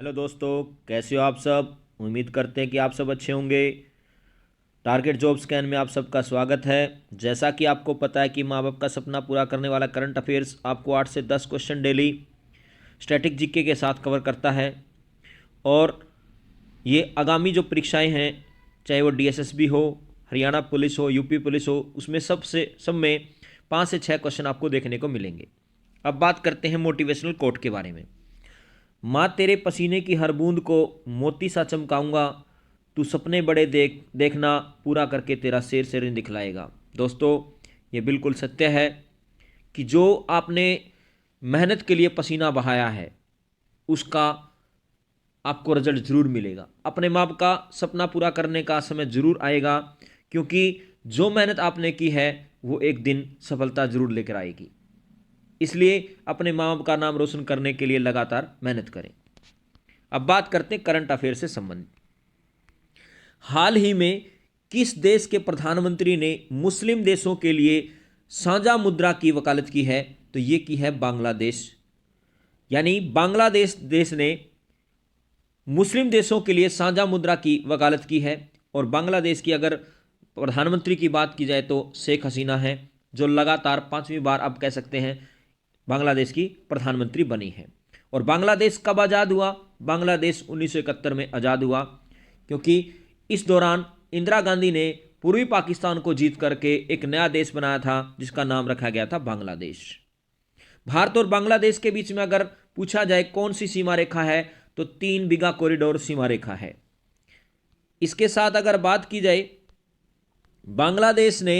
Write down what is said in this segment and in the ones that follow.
Hello दोस्तों, कैसे हो आप सब। उम्मीद करते हैं कि आप सब अच्छे होंगे। टारगेट जॉब स्कैन में आप सबका स्वागत है। जैसा कि आपको पता है कि माँ बाप का सपना पूरा करने वाला करंट अफेयर्स आपको 8 से 10 क्वेश्चन डेली स्टैटिक जीके के साथ कवर करता है। और ये आगामी जो परीक्षाएं हैं, चाहे वो डीएसएसबी हो, हरियाणा पुलिस हो, यूपी पुलिस हो, उसमें सब में 5 से 6 क्वेश्चन आपको देखने को मिलेंगे। अब बात करते हैं मोटिवेशनल कोट के बारे में। माँ तेरे पसीने की हर बूंद को मोती सा चमकाऊंगा, तू सपने बड़े देखना, पूरा करके तेरा शेर शेरनी दिखलाएगा। दोस्तों, ये बिल्कुल सत्य है कि जो आपने मेहनत के लिए पसीना बहाया है उसका आपको रिजल्ट ज़रूर मिलेगा। अपने माँ बाप का सपना पूरा करने का समय ज़रूर आएगा, क्योंकि जो मेहनत आपने की है वो एक दिन सफलता ज़रूर लेकर आएगी। इसलिए अपने माँ बाप का नाम रोशन करने के लिए लगातार मेहनत करें। अब बात करते हैं करंट अफेयर से संबंधित। हाल ही में किस देश के प्रधानमंत्री ने मुस्लिम देशों के लिए साझा मुद्रा की वकालत की है? तो ये की है बांग्लादेश। यानी बांग्लादेश देश ने मुस्लिम देशों के लिए साझा मुद्रा की वकालत की है। और बांग्लादेश की अगर प्रधानमंत्री की बात की जाए तो शेख हसीना है, जो लगातार 5वीं बार अब कह सकते हैं बांग्लादेश की प्रधानमंत्री बनी है। और बांग्लादेश कब आज़ाद हुआ? बांग्लादेश 1971 में आज़ाद हुआ, क्योंकि इस दौरान इंदिरा गांधी ने पूर्वी पाकिस्तान को जीत करके एक नया देश बनाया था जिसका नाम रखा गया था बांग्लादेश। भारत और बांग्लादेश के बीच में अगर पूछा जाए कौन सी सीमा रेखा है, तो 3 बीघा कॉरिडोर सीमा रेखा है। इसके साथ अगर बात की जाए, बांग्लादेश ने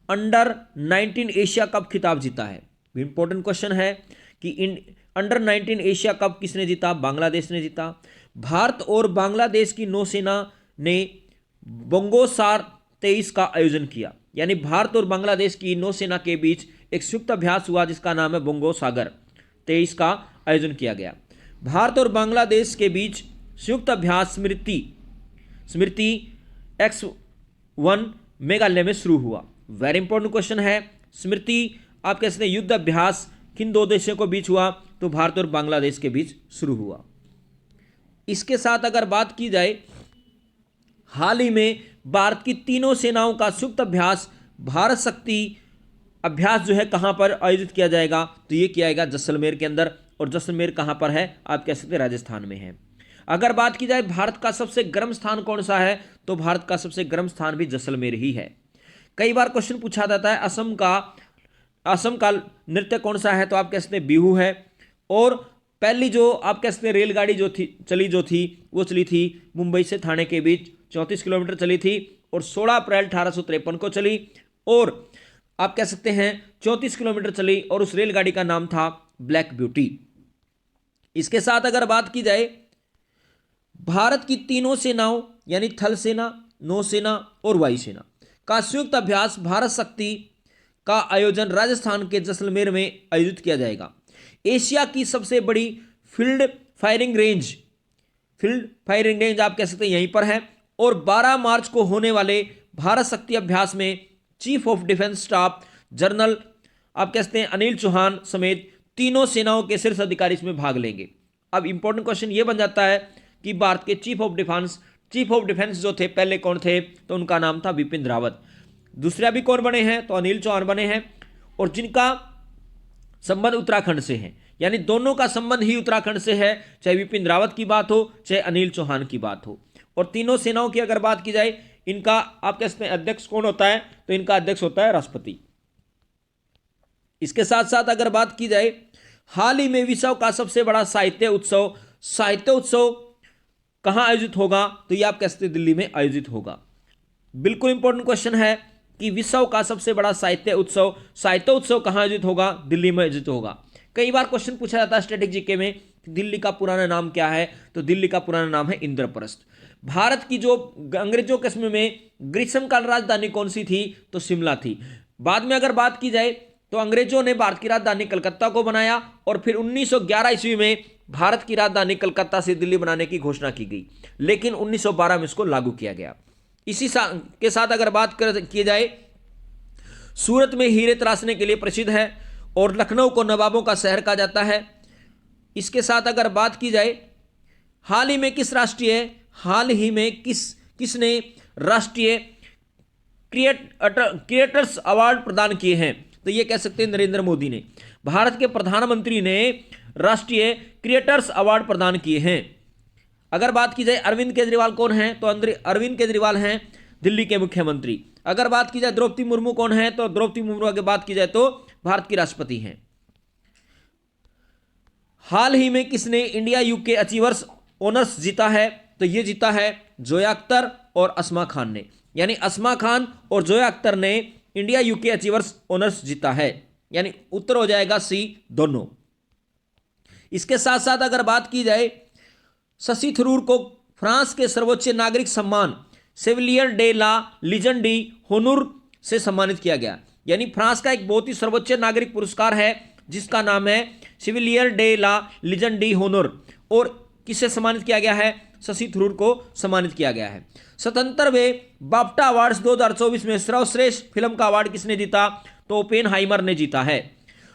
अंडर 19 एशिया कप खिताब जीता है। इंपॉर्टेंट क्वेश्चन है कि अंडर 19 एशिया कप किसने जीता? बांग्लादेश ने जीता। भारत और बांग्लादेश की नौसेना ने बंगोसार 23 का आयोजन किया। यानी भारत और बांग्लादेश की नौसेना के बीच एक संयुक्त अभ्यास हुआ जिसका नाम है बंगो सागर 23 का आयोजन किया गया। भारत और बांग्लादेश के बीच संयुक्त अभ्यास स्मृति स्मृति X1 मेघालय में शुरू हुआ। वेरी इंपॉर्टेंट क्वेश्चन है। स्मृति आप कह सकते हैं युद्ध अभ्यास किन दो देशों के बीच हुआ? तो भारत और बांग्लादेश के बीच शुरू हुआ। इसके साथ अगर बात की जाए, हाल ही में भारत की तीनों सेनाओं का संयुक्त अभ्यास भारत शक्ति अभ्यास जो है कहां पर आयोजित किया जाएगा? तो यह किया जाएगा जैसलमेर के अंदर। और जैसलमेर कहां पर है? आप कह सकते हैं राजस्थान में है। अगर बात की जाए भारत का सबसे गर्म स्थान कौन सा है, तो भारत का सबसे गर्म स्थान भी जैसलमेर ही है। कई बार क्वेश्चन पूछा जाता है असम का नृत्य कौन सा है? तो आप कह सकते हैं बिहू है। और पहली जो आप कह सकते हैं रेलगाड़ी जो थी वो चली थी मुंबई से थाने के बीच, 34 किलोमीटर चली थी और 16 अप्रैल 1853 को चली। और आप कह सकते हैं 34 किलोमीटर चली और उस रेलगाड़ी का नाम था ब्लैक ब्यूटी। इसके साथ अगर बात की जाए, भारत की तीनों सेनाओं यानी थल सेना, नौसेना और वायुसेना का संयुक्त अभ्यास भारत शक्ति का आयोजन राजस्थान के जैसलमेर में आयोजित किया जाएगा। एशिया की सबसे बड़ी फील्ड फायरिंग रेंज आप कह सकते हैं यहीं पर है। और 12 मार्च को होने वाले भारत शक्ति अभ्यास में chief of defence staff general आप कह सकते हैं अनिल चौहान समेत तीनों सेनाओं के शीर्ष अधिकारी इसमें भाग लेंगे। अब इंपॉर्टेंट क्वेश्चन यह बन जाता है कि भारत के चीफ ऑफ डिफेंस जो थे पहले कौन थे? तो उनका नाम था बिपिन रावत। दूसरे अभी कौन बने हैं? तो अनिल चौहान बने हैं। और जिनका संबंध उत्तराखंड से है, यानी दोनों का संबंध ही उत्तराखंड से है, चाहे बिपिन रावत की बात हो चाहे अनिल चौहान की बात हो। और तीनों सेनाओं की अगर बात की जाए, इनका आप कह सकते हैं अध्यक्ष कौन होता है? तो इनका अध्यक्ष होता है राष्ट्रपति। इसके साथ साथ अगर बात की जाए, हाल ही में विश्व का सबसे बड़ा साहित्य उत्सव कहां आयोजित होगा? तो ये आप कह सकते हैं दिल्ली में आयोजित होगा। बिल्कुल इंपॉर्टेंट क्वेश्चन है कि विश्व का सबसे बड़ा साहित्य उत्सव कहां आयोजित होगा? दिल्ली में आयोजित होगा। कई बार क्वेश्चन पूछा जाता है स्टैटिक जीके में, दिल्ली का पुराना नाम क्या है? तो दिल्ली का पुराना नाम है इंद्रप्रस्थ। भारत की जो अंग्रेजों के समय में ग्रीष्मकाल राजधानी कौन सी थी? तो शिमला थी। बाद में अगर बात की जाए तो अंग्रेजों ने भारत की राजधानी कलकत्ता को बनाया और फिर 1911 ईस्वी में भारत की राजधानी कलकत्ता से दिल्ली बनाने की घोषणा की गई, लेकिन 1912 में इसको लागू किया गया। इसी के साथ अगर बात की जाए, सूरत में हीरे तराशने के लिए प्रसिद्ध है और लखनऊ को नवाबों का शहर कहा जाता है। इसके साथ अगर बात की जाए, हाल ही में किसने राष्ट्रीय क्रिएटर्स अवार्ड प्रदान किए हैं? तो ये कह सकते हैं नरेंद्र मोदी ने। भारत के प्रधानमंत्री ने राष्ट्रीय क्रिएटर्स अवार्ड प्रदान किए हैं। अगर बात की जाए अरविंद केजरीवाल कौन है, तो अरविंद केजरीवाल हैं दिल्ली के मुख्यमंत्री। अगर बात की जाए द्रौपदी मुर्मू कौन है, तो द्रौपदी मुर्मू की बात की जाए तो भारत की राष्ट्रपति हैं। हाल ही में किसने इंडिया यूके अचीवर्स ऑनर्स जीता है? तो ये जीता है जोया अख्तर और अस्मा खान ने, यानी अस्मा खान और जोया अख्तर ने इंडिया यूके अचीवर्स ऑनर्स जीता है, यानी उत्तर हो जाएगा सी दोनों। इसके साथ साथ अगर बात की जाए शशि थरूर को फ्रांस के सर्वोच्च नागरिक सम्मान सेविलियर डे ला लीजन डी होनूर से सम्मानित किया गया, यानी फ्रांस का एक बहुत ही सर्वोच्च नागरिक पुरस्कार है जिसका नाम है सिविलियर डे ला लीजन डी होनूर, और किसे सम्मानित किया गया है? शशि थरूर को सम्मानित किया गया है। 77वें बाफ्टा अवार्ड्स 2024 में सर्वश्रेष्ठ फिल्म का अवार्ड किसने जीता? तो ओपेनहाइमर ने जीता है।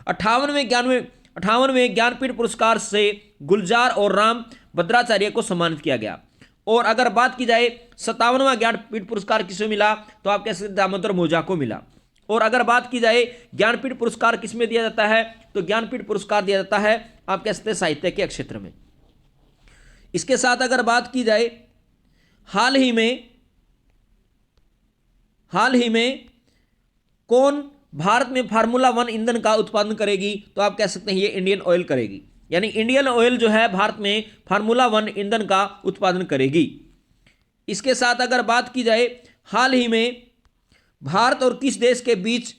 58वें ज्ञानपीठ पुरस्कार से गुलजार और राम भद्राचार्य को सम्मानित किया गया। और अगर बात की जाए 57वां ज्ञानपीठ पुरस्कार किसे मिला? तो आप कह सकते हैं दामोदर मौजा को मिला। और अगर बात की जाए ज्ञानपीठ पुरस्कार किसमें दिया जाता है, तो ज्ञानपीठ पुरस्कार दिया जाता है आप कह सकते हैं साहित्य के क्षेत्र में। इसके साथ अगर बात की जाए हाल ही में कौन भारत में फार्मूला 1 ईंधन का उत्पादन करेगी? तो आप कह सकते हैं ये इंडियन ऑयल करेगी, यानी इंडियन ऑयल जो है भारत में फार्मूला 1 ईंधन का उत्पादन करेगी। इसके साथ अगर बात की जाए हाल ही में भारत और किस देश के बीच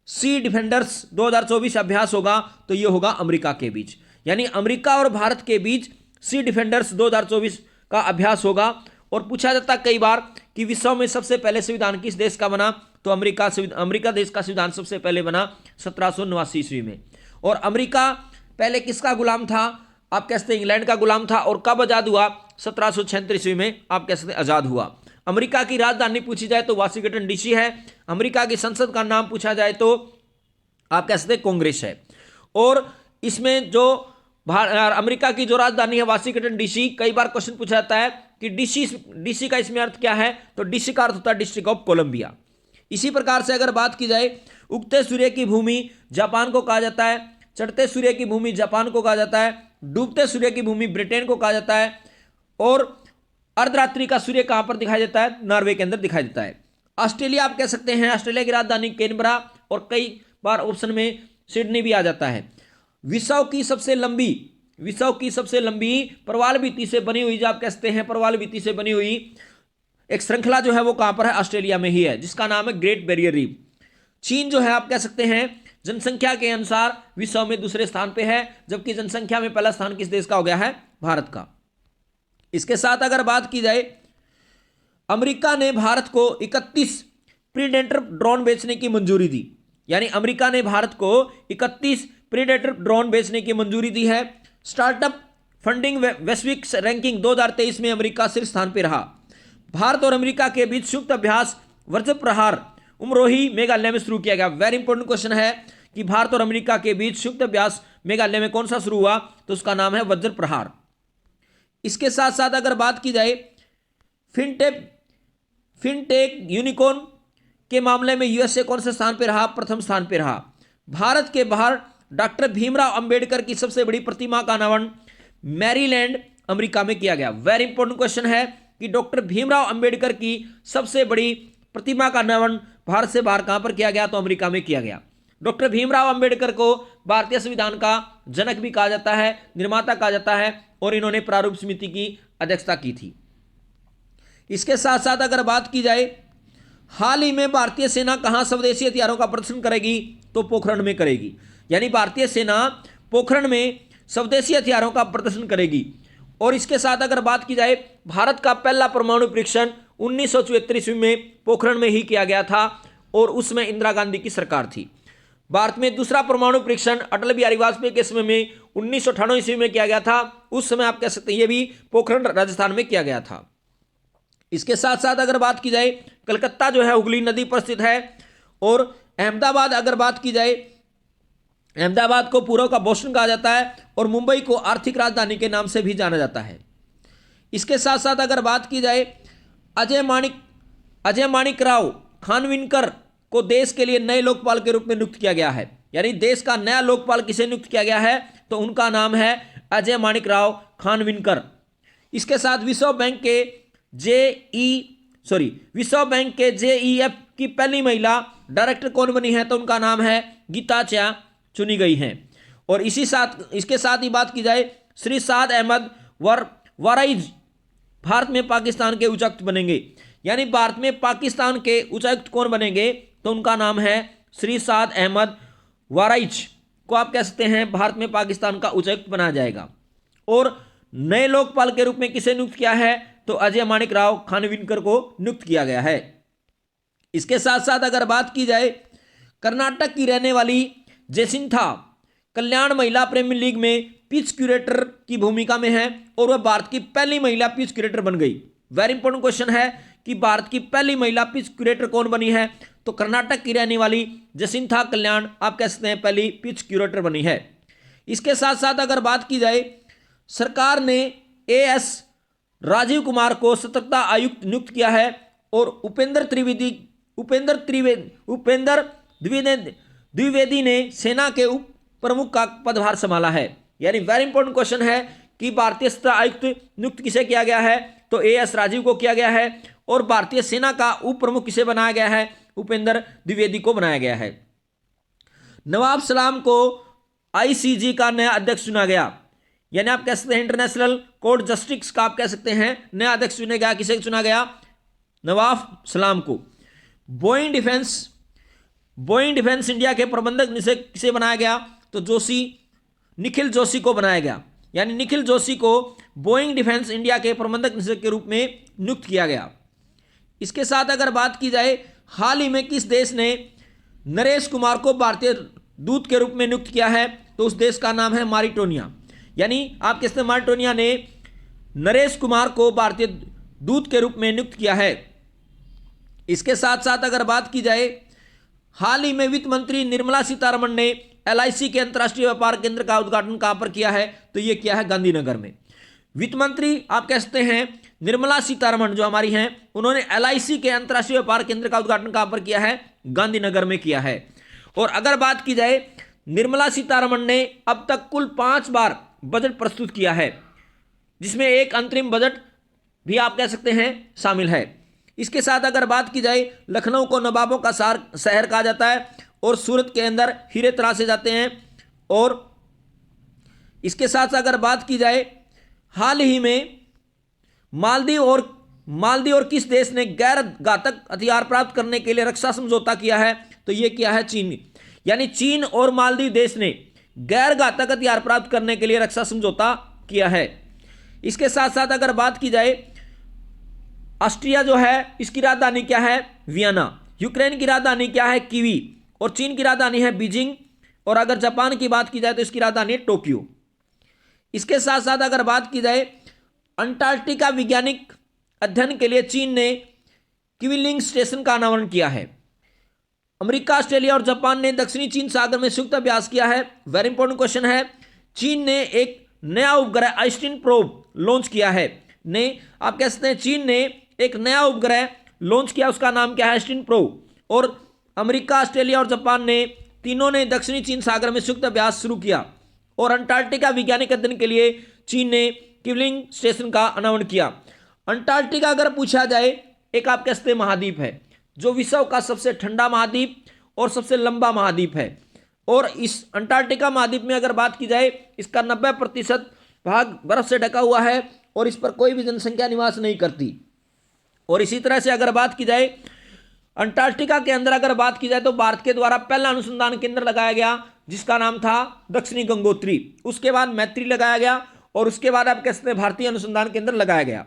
सी डिफेंडर्स 2024 अभ्यास होगा? तो ये होगा अमेरिका के बीच, यानी अमेरिका और भारत के बीच सी डिफेंडर्स 2024 का अभ्यास होगा। और पूछा जाता कई बार कि विश्व में सबसे पहले संविधान किस देश का बना? तो अमेरिका देश का संविधान सबसे पहले बना 1789 ईस्वी में। और अमेरिका पहले किसका गुलाम था? आप कह सकते हैं इंग्लैंड का गुलाम था। और कब आजाद हुआ? 1736 ईस्वी में आप कह सकते हैं आजाद हुआ। अमेरिका की राजधानी पूछी जाए तो वाशिंगटन डीसी है। अमेरिका की संसद का नाम पूछा जाए तो आप कह सकते हैं कांग्रेस है। और इसमें जो अमेरिका की जो राजधानी है वाशिंगटन डीसी, कई बार क्वेश्चन पूछा जाता है कि डीसी का इसमें अर्थ क्या है? तो डीसी का अर्थ होता है डिस्ट्रिक्ट ऑफ कोलंबिया। इसी प्रकार से अगर बात की जाए उगते सूर्य की भूमि जापान को कहा जाता है, चढ़ते सूर्य की भूमि जापान को कहा जाता है, डूबते सूर्य की भूमि ब्रिटेन को कहा जाता है, और अर्धरात्रि का सूर्य कहां पर दिखाई देता है? नॉर्वे के अंदर दिखाई देता है। ऑस्ट्रेलिया आप कह सकते हैं, ऑस्ट्रेलिया की राजधानी कैनबरा, और कई बार ऑप्शन में सिडनी भी आ जाता है। विश्व की सबसे लंबी प्रवाल भित्ति से बनी हुई, जो आप कह सकते हैं प्रवाल भित्ति से बनी हुई एक श्रृंखला जो है वो कहां पर है? ऑस्ट्रेलिया में ही है, जिसका नाम है ग्रेट बैरियर रीफ। चीन जो है आप कह सकते हैं जनसंख्या के अनुसार विश्व में दूसरे स्थान पे है, जबकि जनसंख्या में पहला स्थान किस देश का हो गया है? भारत का। इसके साथ अगर बात की जाए अमेरिका ने भारत को 31 प्रीडेटर ड्रोन बेचने की मंजूरी दी, यानी अमेरिका ने भारत को 31 प्रीडेटर ड्रोन बेचने की मंजूरी दी है। स्टार्टअप फंडिंग वैश्विक रैंकिंग 2023 में अमेरिका शीर्ष स्थान पर रहा। भारत और अमेरिका के बीच संयुक्त अभ्यास वज्र प्रहार उमरोही मेघालय में शुरू किया गया। वेरी इंपॉर्टेंट क्वेश्चन है कि भारत और अमेरिका के बीच संयुक्त अभ्यास मेघालय में कौन सा शुरू हुआ? तो उसका नाम है वज्र प्रहार। इसके साथ साथ अगर बात की जाए फिनटेक यूनिकॉर्न के मामले में यूएसए कौन से स्थान पर रहा? प्रथम स्थान पर रहा। भारत के बाहर डॉक्टर भीमराव अंबेडकर की सबसे बड़ी प्रतिमा का अनावरण मैरीलैंड अमेरिका में किया गया। वेरी इंपॉर्टेंट क्वेश्चन है कि डॉक्टर भीमराव अंबेडकर की सबसे बड़ी प्रतिमा का अनावरण भारत से बाहर कहां पर किया गया? तो अमेरिका में किया गया। डॉक्टर भीमराव अंबेडकर को भारतीय संविधान का जनक भी कहा जाता है, निर्माता कहा जाता है, और इन्होंने प्रारूप समिति की अध्यक्षता की थी। इसके साथ साथ अगर बात की जाए हाल ही में भारतीय सेना कहां स्वदेशी हथियारों का प्रदर्शन करेगी? तो पोखरण में करेगी, यानी भारतीय सेना पोखरण में स्वदेशी हथियारों का प्रदर्शन करेगी। और इसके साथ अगर बात की जाए भारत का पहला परमाणु परीक्षण 1974 ईस्वी में पोखरण में ही किया गया था, और उसमें इंदिरा गांधी की सरकार थी। भारत में दूसरा परमाणु परीक्षण अटल बिहारी वाजपेयी के समय में 1998 ईस्वी में किया गया था। उस समय आप कह सकते हैं ये भी पोखरण राजस्थान में किया गया था। इसके साथ साथ अगर बात की जाए कलकत्ता जो है हुगली नदी पर स्थित है, और अहमदाबाद अगर बात की जाए अहमदाबाद को पूर्व का बोस्टन कहा जाता है, और मुंबई को आर्थिक राजधानी के नाम से भी जाना जाता है। इसके साथ साथ अगर बात की जाए अजय माणिक राव खानविलकर को देश के लिए नए लोकपाल के रूप में नियुक्त किया गया है। यानी देश का नया लोकपाल किसे नियुक्त किया गया है, तो उनका नाम है अजय माणिक राव खानविलकर। इसके साथ विश्व बैंक के जेईएफ की पहली महिला डायरेक्टर कौन बनी है, तो उनका नाम है गीता चा चुनी गई हैं। और इसके साथ ही बात की जाए श्री साद अहमद वाराइज भारत में पाकिस्तान के उच्चायुक्त बनेंगे। यानी भारत में पाकिस्तान के उच्चायुक्त कौन बनेंगे, तो उनका नाम है श्री साद अहमद वाराइज को आप कह सकते हैं भारत में पाकिस्तान का उच्चायुक्त बनाया जाएगा। और नए लोकपाल के रूप में किसे नियुक्त किया है, तो अजय माणिक राव खानविलकर को नियुक्त किया गया है। इसके साथ साथ अगर बात की जाए कर्नाटक की रहने वाली जेसिंथा कल्याण महिला प्रीमियर लीग में पिच क्यूरेटर की भूमिका में है और वह भारत की पहली महिला पिच क्यूरेटर बन गई। वेरी इंपॉर्टेंट क्वेश्चन है कि भारत की पहली महिला पिच क्यूरेटर कौन बनी है, तो कर्नाटक की रहने वाली जेसिंथा कल्याण आप कह सकते हैं पहली पिच क्यूरेटर बनी है। इसके साथ साथ अगर बात की जाए सरकार ने एएस राजीव कुमार को सतर्कता आयुक्त नियुक्त किया है और उपेंद्र द्विवेदी ने सेना के उप प्रमुख का पदभार संभाला है। यानी वेरी इंपॉर्टेंट क्वेश्चन है कि भारतीय सतर्कता आयुक्त नियुक्त किसे किया गया है, तो एएस राजीव को किया गया है और भारतीय सेना का उप प्रमुख किसे बनाया गया है, उपेंद्र द्विवेदी को बनाया गया है। नवाब सलाम को आईसीजे का नया अध्यक्ष चुना गया। यानी आप कह सकते हैं इंटरनेशनल कोर्ट जस्टिस का आप कह सकते हैं नया अध्यक्ष चुना गया। किसे चुना गया, नवाब सलाम को। बोइंग डिफेंस इंडिया के प्रबंधक किसे बनाया गया, तो निखिल जोशी को बनाया गया। यानी निखिल जोशी को बोइंग डिफेंस इंडिया के प्रबंधक निदेशक के रूप में नियुक्त किया गया। इसके साथ अगर बात की जाए हाल ही में किस देश ने नरेश कुमार को भारतीय दूत के रूप में नियुक्त किया है, तो उस देश का नाम है मारिटोनिया। यानी आप कहते हैं मारिटोनिया ने नरेश कुमार को भारतीय दूत के रूप में नियुक्त किया है। इसके साथ साथ अगर बात की जाए हाल ही में वित्त मंत्री निर्मला सीतारमण ने एलआईसी के अंतर्राष्ट्रीय व्यापार केंद्र का उद्घाटन कहां पर किया है, तो यह किया है गांधीनगर में। वित्त मंत्री आप कह सकते हैं निर्मला सीतारमण जो हमारी हैं, उन्होंने एलआईसी के अंतर्राष्ट्रीय व्यापार केंद्र का उद्घाटन कहां पर किया है, गांधीनगर में किया है। और अगर बात की जाए निर्मला सीतारमण ने अब तक कुल 5 बार बजट प्रस्तुत किया है, जिसमें एक अंतरिम बजट भी आप कह सकते हैं शामिल है। इसके साथ अगर बात की जाए लखनऊ को नवाबों का शहर कहा जाता है और सूरत के अंदर हीरे तराशे जाते हैं। और इसके साथ अगर बात की जाए हाल ही में मालदीव और किस देश ने गैर घातक हथियार प्राप्त करने के लिए रक्षा समझौता किया है, तो यह किया है चीन। यानी चीन और मालदीव देश ने गैर घातक हथियार प्राप्त करने के लिए रक्षा समझौता किया है। इसके साथ साथ अगर बात की जाए ऑस्ट्रिया जो है इसकी राजधानी क्या है, वियना। यूक्रेन की राजधानी क्या है, कीवी। और चीन की राजधानी है बीजिंग। और अगर जापान की बात की जाए तो इसकी राजधानी है टोक्यो। इसके साथ साथ अगर बात की जाए अंटार्कटिका वैज्ञानिक अध्ययन के लिए चीन ने क्विलिंग स्टेशन का अनावरण किया है। अमेरिका, ऑस्ट्रेलिया और जापान ने दक्षिणी चीन सागर में संयुक्त अभ्यास किया है। वेरी इंपॉर्टेंट क्वेश्चन है। चीन ने एक नया उपग्रह आइस्टीन प्रोब लॉन्च किया है। आप कह सकते हैं चीन ने एक नया उपग्रह लॉन्च किया, उसका नाम क्या है, आइस्टीन प्रोब। और अमेरिका, ऑस्ट्रेलिया और जापान ने तीनों ने दक्षिणी चीन सागर में संयुक्त अभ्यास शुरू किया। और अंटार्कटिका वैज्ञानिक अध्ययन के लिए चीन ने क्विलिंग स्टेशन का अनावरण किया। अंटार्कटिका अगर पूछा जाए एक आप कह सकते हैं महाद्वीप है, जो विश्व का सबसे ठंडा महाद्वीप और सबसे लंबा महाद्वीप है। और इस अंटार्कटिका महाद्वीप में अगर बात की जाए इसका 90% भाग बर्फ से ढका हुआ है और इस पर कोई भी जनसंख्या निवास नहीं करती। और इसी तरह से अगर बात की जाए अंटार्कटिका के अंदर अगर बात की जाए तो भारत के द्वारा पहला अनुसंधान केंद्र लगाया गया जिसका नाम था दक्षिणी गंगोत्री। उसके बाद मैत्री लगाया गया और उसके बाद आप कह सकते हैं भारतीय अनुसंधान केंद्र लगाया गया।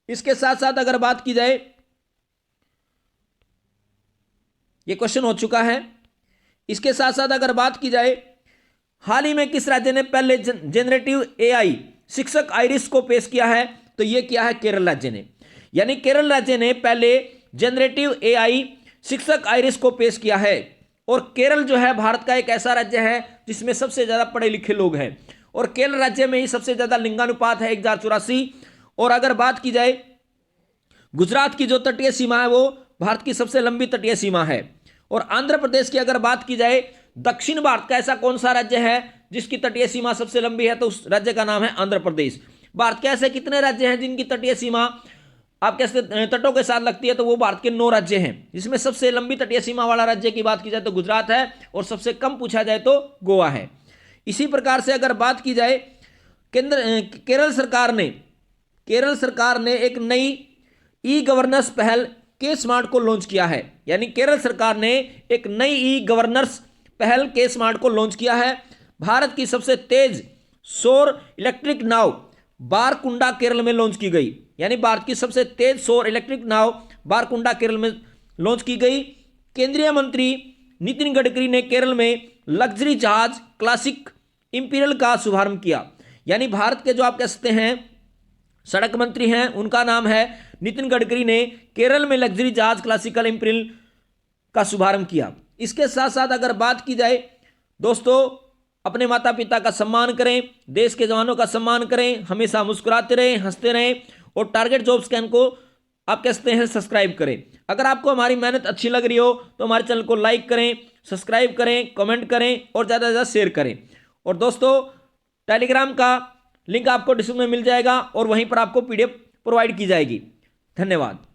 इसके साथ साथ अगर बात की जाए ये क्वेश्चन हो चुका है। इसके साथ साथ अगर बात की जाए हाल ही में किस राज्य ने पहले जेनरेटिव एआई शिक्षक आइरिस को पेश किया है, तो यह किया है केरल राज्य ने। यानी केरल राज्य ने पहले जेनरेटिव एआई शिक्षक आइरिस को पेश किया है। और केरल जो है भारत का एक ऐसा राज्य है जिसमें सबसे ज्यादा पढ़े लिखे लोग हैं। और केरल राज्य में ही सबसे ज्यादा लिंगानुपात है 1084। और अगर बात की जाए गुजरात की जो तटीय सीमा है वो भारत की सबसे लंबी तटीय सीमा है। और आंध्र प्रदेश की अगर बात की जाए, दक्षिण भारत का ऐसा कौन सा राज्य है जिसकी तटीय सीमा सबसे लंबी है, तो उस राज्य का नाम है आंध्र प्रदेश। भारत के ऐसे कितने राज्य हैं जिनकी तटीय सीमा आप कैसे तटों के साथ लगती है, तो वो भारत के 9 राज्य हैं, जिसमें सबसे लंबी तटीय सीमा वाला राज्य की बात की जाए तो गुजरात है, और सबसे कम पूछा जाए तो गोवा है। इसी प्रकार से अगर बात की जाए केरल सरकार ने एक नई ई गवर्नेंस पहल के स्मार्ट को लॉन्च किया है। यानी केरल सरकार ने एक नई ई गवर्नेंस पहल के स्मार्ट को लॉन्च किया है। भारत की सबसे तेज सौर इलेक्ट्रिक नाव बारकुंडा केरल में लॉन्च की गई। यानी भारत की सबसे तेज सौर इलेक्ट्रिक नाव बारकुंडा केरल में लॉन्च की गई। केंद्रीय मंत्री नितिन गडकरी ने केरल में लग्जरी जहाज क्लासिक इंपीरियल का शुभारंभ किया। यानी भारत के जो आप कह सकते हैं सड़क मंत्री हैं, उनका नाम है नितिन गडकरी ने केरल में लग्जरी जहाज क्लासिकल इंपीरियल का शुभारंभ किया। इसके साथ साथ अगर बात की जाए दोस्तों, अपने माता पिता का सम्मान करें, देश के जवानों का सम्मान करें, हमेशा मुस्कुराते रहें, हंसते रहें, और टारगेट जॉब स्कैन को आप कह सकते हैं सब्सक्राइब करें। अगर आपको हमारी मेहनत अच्छी लग रही हो तो हमारे चैनल को लाइक करें, सब्सक्राइब करें, कमेंट करें और ज़्यादा से ज़्यादा शेयर करें। और दोस्तों, टेलीग्राम का लिंक आपको डिस्क्रिप्शन में मिल जाएगा और वहीं पर आपको PDF प्रोवाइड की जाएगी। धन्यवाद।